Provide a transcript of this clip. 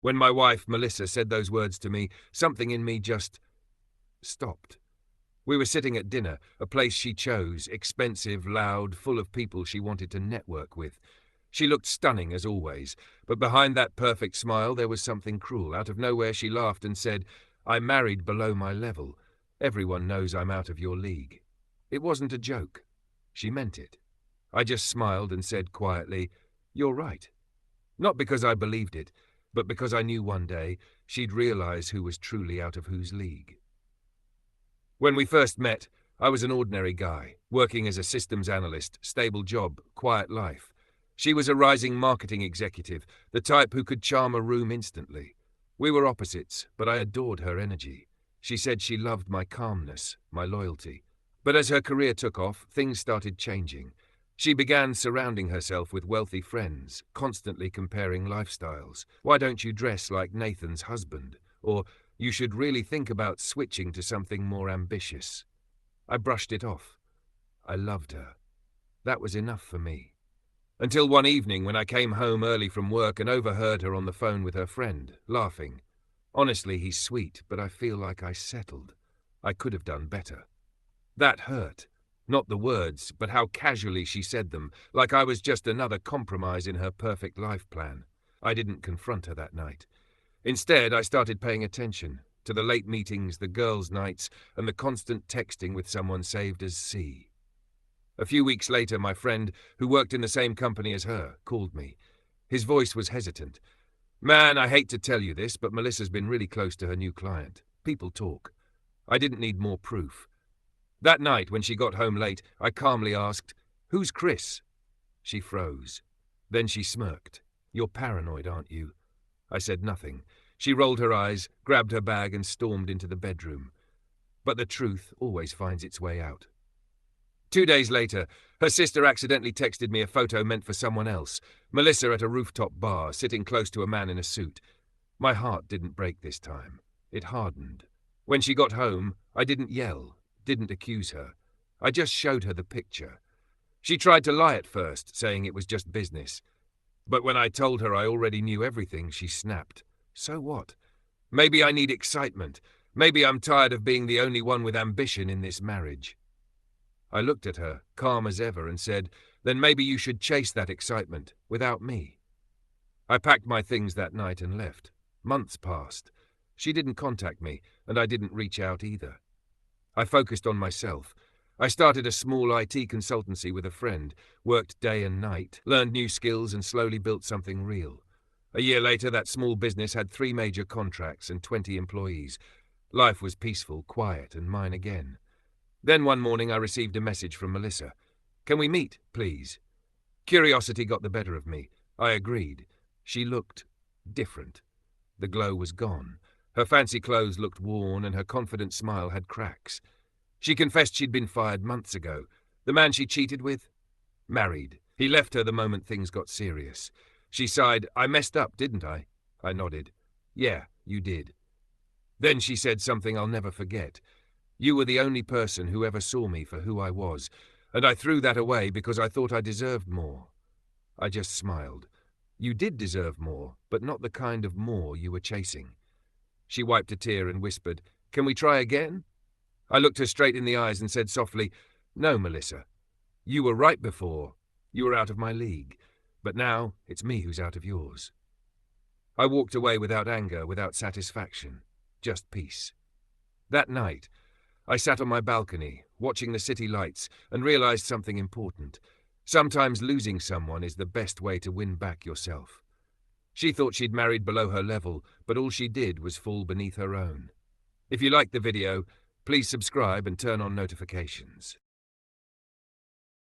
When my wife, Melissa, said those words to me, something in me just stopped. We were sitting at dinner, a place she chose, expensive, loud, full of people she wanted to network with. She looked stunning as always, but behind that perfect smile there was something cruel. Out of nowhere she laughed and said, "I married below my level. Everyone knows I'm out of your league." It wasn't a joke. She meant it. I just smiled and said quietly, "You're right." Not because I believed it, but because I knew one day she'd realize who was truly out of whose league. When we first met, I was an ordinary guy, working as a systems analyst, stable job, quiet life. She was a rising marketing executive, the type who could charm a room instantly. We were opposites, but I adored her energy. She said she loved my calmness, my loyalty. But as her career took off, things started changing. She began surrounding herself with wealthy friends, constantly comparing lifestyles. "Why don't you dress like Nathan's husband?" Or, "You should really think about switching to something more ambitious." I brushed it off. I loved her. That was enough for me. Until one evening when I came home early from work and overheard her on the phone with her friend, laughing. Honestly, he's sweet, but I feel like I settled. I could have done better. That hurt. Not the words, but how casually she said them, like I was just another compromise in her perfect life plan. I didn't confront her that night. Instead, I started paying attention to the late meetings, the girls' nights, and the constant texting with someone saved as C. A few weeks later, my friend, who worked in the same company as her, called me. His voice was hesitant. "Man, I hate to tell you this, but Melissa's been really close to her new client. People talk." I didn't need more proof. That night, when she got home late, I calmly asked, "Who's Chris?" She froze. Then she smirked. "You're paranoid, aren't you?" I said nothing. She rolled her eyes, grabbed her bag and stormed into the bedroom. But the truth always finds its way out. 2 days later, her sister accidentally texted me a photo meant for someone else, Melissa at a rooftop bar, sitting close to a man in a suit. My heart didn't break this time. It hardened. When she got home, I didn't yell, didn't accuse her. I just showed her the picture. She tried to lie at first, saying it was just business. But when I told her I already knew everything, she snapped. So what? Maybe I need excitement. Maybe I'm tired of being the only one with ambition in this marriage. I looked at her, calm as ever, and said, "Then maybe you should chase that excitement, without me." I packed my things that night and left. Months passed. She didn't contact me, and I didn't reach out either. I focused on myself. I started a small IT consultancy with a friend, worked day and night, learned new skills, and slowly built something real. A year later, that small business had 3 major contracts and 20 employees. Life was peaceful, quiet, and mine again. Then one morning I received a message from Melissa. "Can we meet, please?" Curiosity got the better of me. I agreed. She looked different. The glow was gone. Her fancy clothes looked worn and her confident smile had cracks. She confessed she'd been fired months ago. The man she cheated with? Married. He left her the moment things got serious. She sighed, "I messed up, didn't I?" I nodded. "Yeah, you did." Then she said something I'll never forget. "You were the only person who ever saw me for who I was, and I threw that away because I thought I deserved more." I just smiled. "You did deserve more, but not the kind of more you were chasing." She wiped a tear and whispered, "Can we try again?" I looked her straight in the eyes and said softly, "No, Melissa. You were right before. You were out of my league. But now it's me who's out of yours." I walked away without anger, without satisfaction. Just peace. That night, I sat on my balcony, watching the city lights, and realized something important. Sometimes losing someone is the best way to win back yourself. She thought she'd married below her level, but all she did was fall beneath her own. If you liked the video, please subscribe and turn on notifications.